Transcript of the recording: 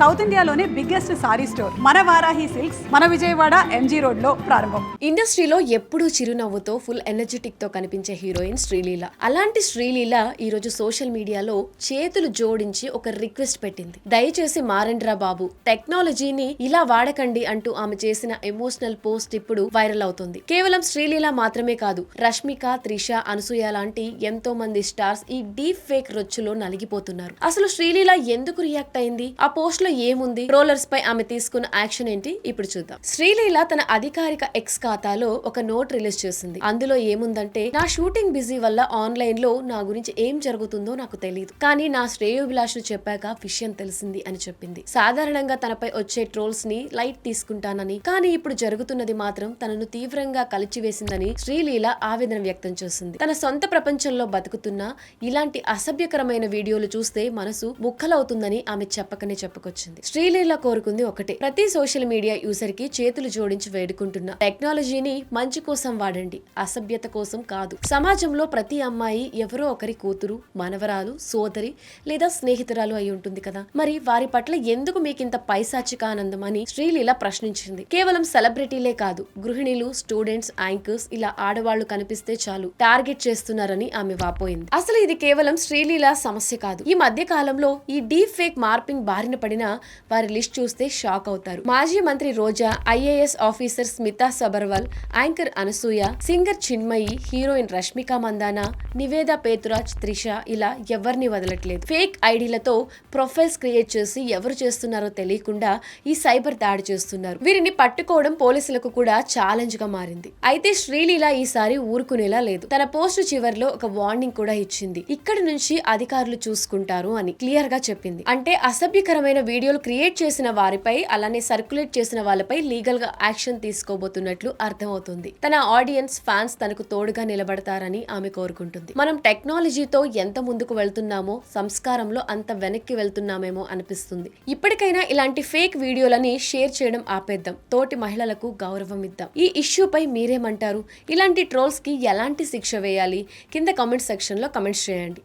South ఇండియాలోనే biggest sorry store మన Varahi silks మన విజయవాడ ఎంజీ రోడ్ లో ప్రారంభం. ఇండస్ట్రీలో ఎప్పుడూ చిరునవ్వుతో ఫుల్ ఎనర్జెటిక్ తో కనిపించే హీరోయిన్ శ్రీలీల. అలాంటి శ్రీలీల ఈ రోజు సోషల్ మీడియాలో చేతులు జోడించి ఒక రిక్వెస్ట్ పెట్టింది. దయచేసి మారండ్రా బాబు, టెక్నాలజీని ఇలా వాడకండి అంటూ ఆమె చేసిన ఎమోషనల్ పోస్ట్ ఇప్పుడు వైరల్ అవుతుంది. కేవలం శ్రీలీల మాత్రమే కాదు, రష్మిక, త్రిష, అనసూయ లాంటి ఎంతో మంది స్టార్స్ ఈ డీప్ ఫేక్ రొచ్చులో నలిగిపోతున్నారు. అసలు శ్రీలీల ఎందుకు రియాక్ట్ అయింది? ఆ పోస్ట్ లో ఏముంది? ట్రోలర్స్ పై ఆమె తీసుకున్న యాక్షన్ ఏంటి ఇప్పుడు చూద్దాం. శ్రీలీల తన అధికారిక ఎక్స్ ఖాతాలో ఒక నోట్ రిలీజ్ చేసింది. అందులో ఏముందంటే, నా షూటింగ్ బిజీ వల్ల ఆన్లైన్ లో నా గురించి ఏం జరుగుతుందో నాకు తెలియదు, కానీ నా శ్రేయోభిలాషులు చెప్పాక విషయం తెలిసింది అని చెప్పింది. సాధారణంగా తనపై వచ్చే ట్రోల్స్ ని లైట్ తీసుకుంటానని, కానీ ఇప్పుడు జరుగుతున్నది మాత్రం తనను తీవ్రంగా కలిచివేసిందని శ్రీలీల ఆవేదన వ్యక్తం చేసింది. తన సొంత ప్రపంచంలో బతుకుతున్న ఇలాంటి అసభ్యకరమైన వీడియోలు చూస్తే మనసు ముక్కలవుతుందని ఆమె చెప్పకనే చెప్పుకొచ్చింది. శ్రీలీల కోరుకుంది ఒకటే, ప్రతి సోషల్ మీడియా యూజర్ కి చేతులు జోడించి వేడుకుంటున్నా, టెక్నాలజీని మంచి కోసం వాడండి, అసభ్యత కోసం కాదు. సమాజంలో ప్రతి అమ్మాయి ఎవరో ఒకరి కూతురు, మనవరాలు, సోదరి లేదా స్నేహితురాలు అయి ఉంటుంది కదా, మరి వారి పట్ల ఎందుకు మీకింత పైశాచిక ఆనందం అని శ్రీలీల ప్రశ్నించింది. కేవలం సెలబ్రిటీలే కాదు, గృహిణులు, స్టూడెంట్స్, యాంకర్స్ ఇలా ఆడవాళ్లు కనిపిస్తే చాలు టార్గెట్ చేస్తున్నారని ఆమె వాపోయింది. అసలు ఇది కేవలం శ్రీలీల సమస్య కాదు. ఈ మధ్య కాలంలో ఈ డీప్ ఫేక్ మార్పింగ్ బారిన పడిన వారి లిస్ట్ చూస్తే షాక్ అవుతారు. మాజీ మంత్రి Roja, IAS officer Smita Sabharwal, anchor Anasuya, singer Chinmayi, heroine Rashmika Mandanna, Nivetha Pethuraj, Trisha ఇలా ఎవరిని వదలట్లేదు. ఫేక్ ఐడీలతో ప్రొఫైల్స్ క్రియేట్ చేసి ఎవరు చేస్తున్నారో తెలియకుండా ఈ సైబర్ దాడి చేస్తున్నారు. వీరిని పట్టుకోవడం పోలీసులకు కూడా ఛాలెంజ్ గా మారింది. అయితే శ్రీలీల ఈసారి ఊరుకునేలా లేదు. తన పోస్ట్ చివరిలో ఒక వార్నింగ్ కూడా ఇచ్చింది. ఇక్కడి నుంచి అధికారులు చూసుకుంటారు అని క్లియర్ గా చెప్పింది. అంటే అసభ్యకరమైన వీడియోలు క్రియేట్ చేసిన వారిపై, అలానే సర్క్యులేట్ చేసిన వాళ్ళపై లీగల్ గా యాక్షన్ తీసుకోబోతున్నట్లు అర్థమవుతుంది. తన ఆడియన్స్, ఫ్యాన్స్ తనకు తోడుగా నిలబడతారని ఆమె కోరుకుంటుంది. మనం టెక్నాలజీతో ఎంత ముందుకు వెళ్తున్నామో సంస్కారంలో అంత వెనక్కి వెళ్తున్నామేమో అనిపిస్తుంది. ఇప్పటికైనా ఇలాంటి ఫేక్ వీడియోలని షేర్ చేయడం ఆపేద్దాం, తోటి మహిళలకు గౌరవం ఇద్దాం. ఈ ఇష్యూపై మీరేమంటారు? ఇలాంటి ట్రోల్స్ కి ఎలాంటి శిక్ష వేయాలి? కింద కామెంట్ సెక్షన్ లో కామెంట్స్ చేయండి.